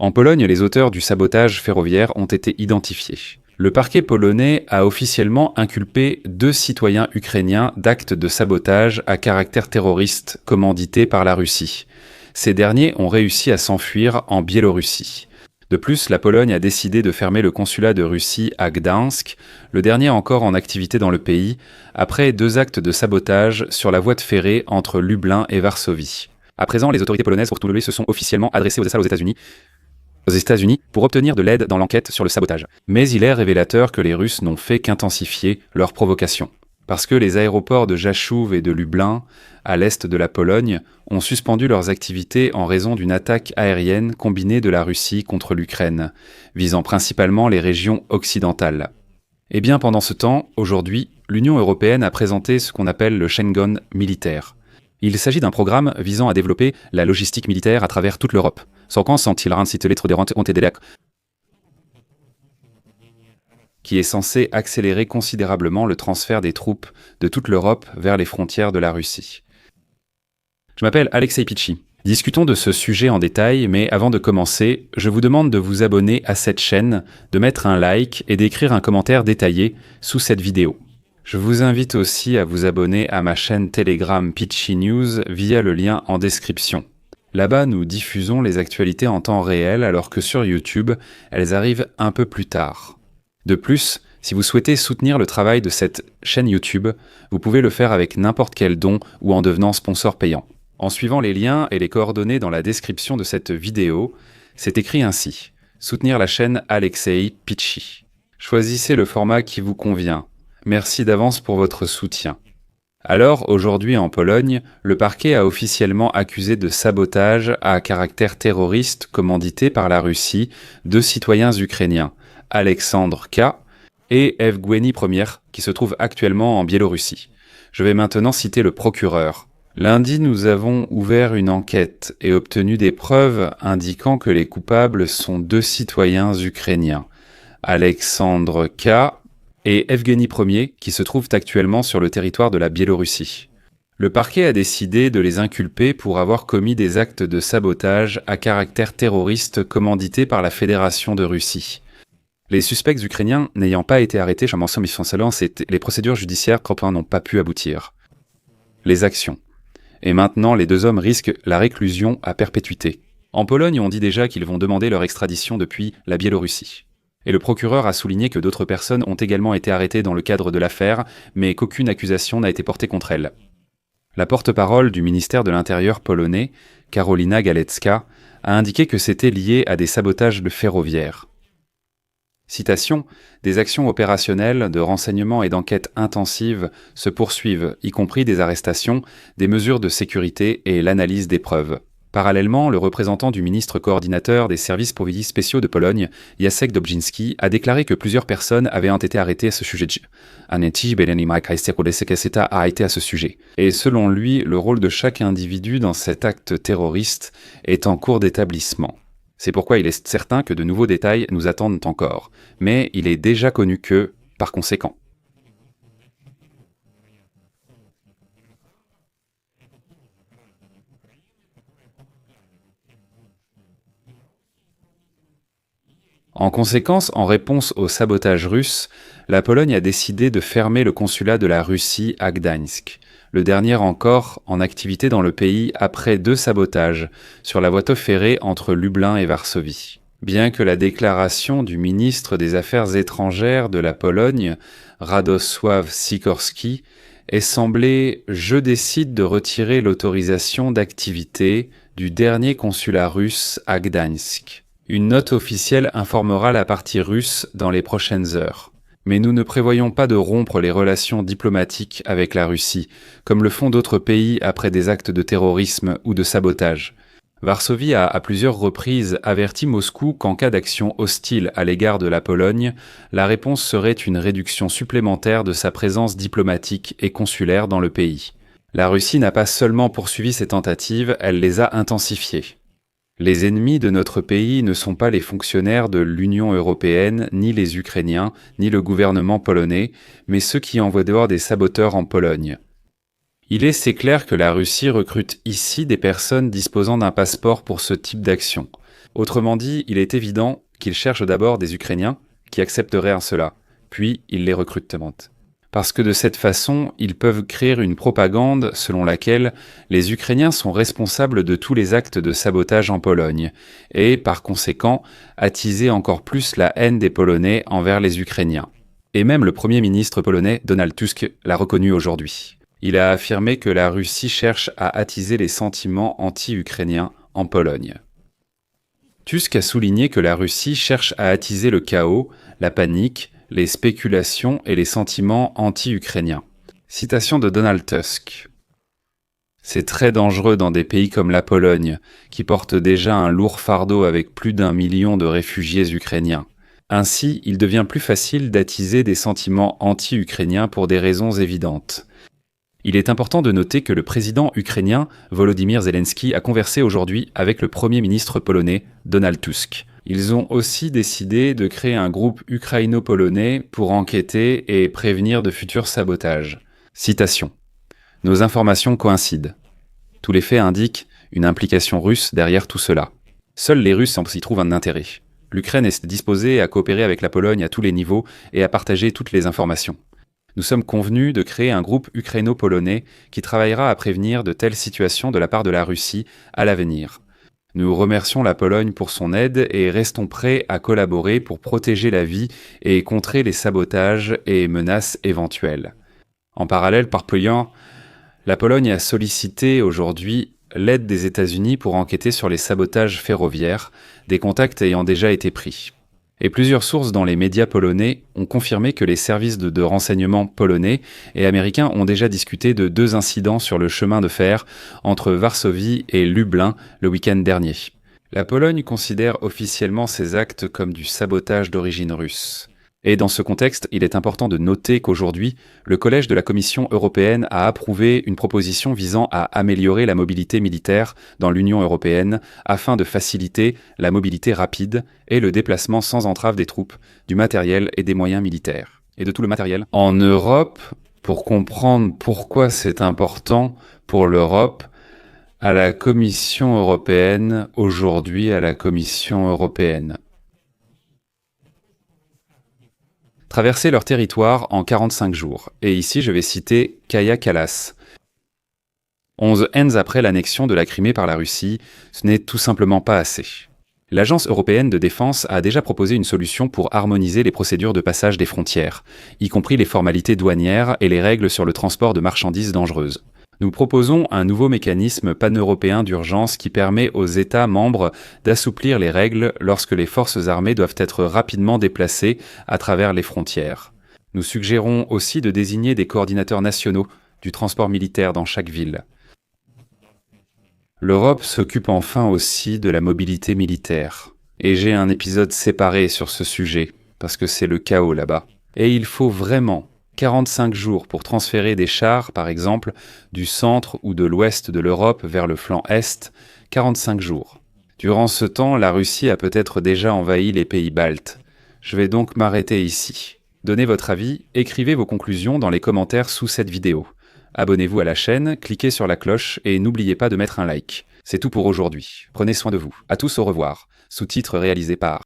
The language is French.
En Pologne, les auteurs du sabotage ferroviaire ont été identifiés. Le parquet polonais a officiellement inculpé 2 citoyens ukrainiens d'actes de sabotage à caractère terroriste commandités par la Russie. Ces derniers ont réussi à s'enfuir en Biélorussie. De plus, la Pologne a décidé de fermer le consulat de Russie à Gdańsk, le dernier encore en activité dans le pays, après 2 actes de sabotage sur la voie de ferrée entre Lublin et Varsovie. À présent, les autorités polonaises pour tout se sont officiellement adressées aux États-Unis pour obtenir de l'aide dans l'enquête sur le sabotage. Mais il est révélateur que les Russes n'ont fait qu'intensifier leurs provocations. Parce que les aéroports de Jaszów et de Lublin, à l'est de la Pologne, ont suspendu leurs activités en raison d'une attaque aérienne combinée de la Russie contre l'Ukraine, visant principalement les régions occidentales. Et bien pendant ce temps, aujourd'hui, l'Union européenne a présenté ce qu'on appelle le Schengen militaire. Il s'agit d'un programme visant à développer la logistique militaire à travers toute l'Europe. Qui est censé accélérer considérablement le transfert des troupes de toute l'Europe vers les frontières de la Russie. Je m'appelle Alexei Pichi. Discutons de ce sujet en détail, mais avant de commencer, je vous demande de vous abonner à cette chaîne, de mettre un like et d'écrire un commentaire détaillé sous cette vidéo. Je vous invite aussi à vous abonner à ma chaîne Telegram Pichi News via le lien en description. Là-bas, nous diffusons les actualités en temps réel, alors que sur YouTube, elles arrivent un peu plus tard. De plus, si vous souhaitez soutenir le travail de cette chaîne YouTube, vous pouvez le faire avec n'importe quel don ou en devenant sponsor payant. En suivant les liens et les coordonnées dans la description de cette vidéo, c'est écrit ainsi: soutenir la chaîne Alexei Pichi. Choisissez le format qui vous convient. Merci d'avance pour votre soutien. Alors, aujourd'hui en Pologne, le parquet a officiellement accusé de sabotage à caractère terroriste commandité par la Russie 2 citoyens ukrainiens, Alexandre K. et Evgueni Premier, qui se trouvent actuellement en Biélorussie. Je vais maintenant citer le procureur. Lundi, nous avons ouvert une enquête et obtenu des preuves indiquant que les coupables sont 2 citoyens ukrainiens, Alexandre K. et Evgueni Premier, qui se trouvent actuellement sur le territoire de la Biélorussie. Le parquet a décidé de les inculper pour avoir commis des actes de sabotage à caractère terroriste commandités par la Fédération de Russie. Les suspects ukrainiens n'ayant pas été arrêtés, les procédures judiciaires n'ont pas pu aboutir. Les actions. Et maintenant, les 2 hommes risquent la réclusion à perpétuité. En Pologne, on dit déjà qu'ils vont demander leur extradition depuis la Biélorussie. Et le procureur a souligné que d'autres personnes ont également été arrêtées dans le cadre de l'affaire, mais qu'aucune accusation n'a été portée contre elles. La porte-parole du ministère de l'Intérieur polonais, Karolina Galecka, a indiqué que c'était lié à des sabotages de ferroviaires. Citation, « Des actions opérationnelles, de renseignement et d'enquête intensives se poursuivent, y compris des arrestations, des mesures de sécurité et l'analyse des preuves. » Parallèlement, le représentant du ministre coordinateur des services spéciaux de Pologne, Jacek Dobrzyński, a déclaré que plusieurs personnes avaient été arrêtées à ce sujet. A été à ce sujet. Et selon lui, le rôle de chaque individu dans cet acte terroriste est en cours d'établissement. C'est pourquoi il est certain que de nouveaux détails nous attendent encore. Mais il est déjà connu que, par conséquent. En conséquence, en réponse au sabotage russe, la Pologne a décidé de fermer le consulat de la Russie à Gdańsk, le dernier encore en activité dans le pays après 2 sabotages sur la voie ferrée entre Lublin et Varsovie. Bien que la déclaration du ministre des Affaires étrangères de la Pologne, Radosław Sikorski, ait semblé « Je décide de retirer l'autorisation d'activité du dernier consulat russe à Gdańsk ». Une note officielle informera la partie russe dans les prochaines heures. Mais nous ne prévoyons pas de rompre les relations diplomatiques avec la Russie, comme le font d'autres pays après des actes de terrorisme ou de sabotage. Varsovie a à plusieurs reprises averti Moscou qu'en cas d'action hostile à l'égard de la Pologne, la réponse serait une réduction supplémentaire de sa présence diplomatique et consulaire dans le pays. La Russie n'a pas seulement poursuivi ses tentatives, elle les a intensifiées. Les ennemis de notre pays ne sont pas les fonctionnaires de l'Union européenne, ni les Ukrainiens, ni le gouvernement polonais, mais ceux qui envoient dehors des saboteurs en Pologne. C'est clair que la Russie recrute ici des personnes disposant d'un passeport pour ce type d'action. Autrement dit, il est évident qu'ils cherchent d'abord des Ukrainiens qui accepteraient cela, puis ils les recrutent. Parce que de cette façon, ils peuvent créer une propagande selon laquelle les Ukrainiens sont responsables de tous les actes de sabotage en Pologne, et par conséquent, attiser encore plus la haine des Polonais envers les Ukrainiens. Et même le Premier ministre polonais, Donald Tusk, l'a reconnu aujourd'hui. Il a affirmé que la Russie cherche à attiser les sentiments anti-ukrainiens en Pologne. Tusk a souligné que la Russie cherche à attiser le chaos, la panique, les spéculations et les sentiments anti-ukrainiens. Citation de Donald Tusk. C'est très dangereux dans des pays comme la Pologne, qui porte déjà un lourd fardeau avec plus d'1 million de réfugiés ukrainiens. Ainsi, il devient plus facile d'attiser des sentiments anti-ukrainiens pour des raisons évidentes. Il est important de noter que le président ukrainien, Volodymyr Zelensky, a conversé aujourd'hui avec le Premier ministre polonais, Donald Tusk. Ils ont aussi décidé de créer un groupe ukraino-polonais pour enquêter et prévenir de futurs sabotages. Citation. Nos informations coïncident. Tous les faits indiquent une implication russe derrière tout cela. Seuls les Russes s'y trouvent un intérêt. L'Ukraine est disposée à coopérer avec la Pologne à tous les niveaux et à partager toutes les informations. Nous sommes convenus de créer un groupe ukraino-polonais qui travaillera à prévenir de telles situations de la part de la Russie à l'avenir. Nous remercions la Pologne pour son aide et restons prêts à collaborer pour protéger la vie et contrer les sabotages et menaces éventuelles. En parallèle, la Pologne a sollicité aujourd'hui l'aide des États-Unis pour enquêter sur les sabotages ferroviaires, des contacts ayant déjà été pris. Et plusieurs sources dans les médias polonais ont confirmé que les services de renseignement polonais et américains ont déjà discuté de 2 incidents sur le chemin de fer entre Varsovie et Lublin le week-end dernier. La Pologne considère officiellement ces actes comme du sabotage d'origine russe. Et dans ce contexte, il est important de noter qu'aujourd'hui, le Collège de la Commission européenne a approuvé une proposition visant à améliorer la mobilité militaire dans l'Union européenne afin de faciliter la mobilité rapide et le déplacement sans entrave des troupes, du matériel et des moyens militaires. Et de tout le matériel. En Europe, pour comprendre pourquoi c'est important pour l'Europe, à la Commission européenne, aujourd'hui à la Commission européenne. Traverser leur territoire en 45 jours. Et ici, je vais citer Kaja Kallas. 11 ans après l'annexion de la Crimée par la Russie, ce n'est tout simplement pas assez. L'Agence européenne de défense a déjà proposé une solution pour harmoniser les procédures de passage des frontières, y compris les formalités douanières et les règles sur le transport de marchandises dangereuses. Nous proposons un nouveau mécanisme pan-européen d'urgence qui permet aux États membres d'assouplir les règles lorsque les forces armées doivent être rapidement déplacées à travers les frontières. Nous suggérons aussi de désigner des coordinateurs nationaux du transport militaire dans chaque ville. L'Europe s'occupe enfin aussi de la mobilité militaire. Et j'ai un épisode séparé sur ce sujet, parce que c'est le chaos là-bas. Et il faut vraiment 45 jours pour transférer des chars, par exemple, du centre ou de l'ouest de l'Europe vers le flanc est, 45 jours. Durant ce temps, la Russie a peut-être déjà envahi les pays baltes. Je vais donc m'arrêter ici. Donnez votre avis, écrivez vos conclusions dans les commentaires sous cette vidéo. Abonnez-vous à la chaîne, cliquez sur la cloche et n'oubliez pas de mettre un like. C'est tout pour aujourd'hui. Prenez soin de vous. À tous, au revoir. Sous-titres réalisés par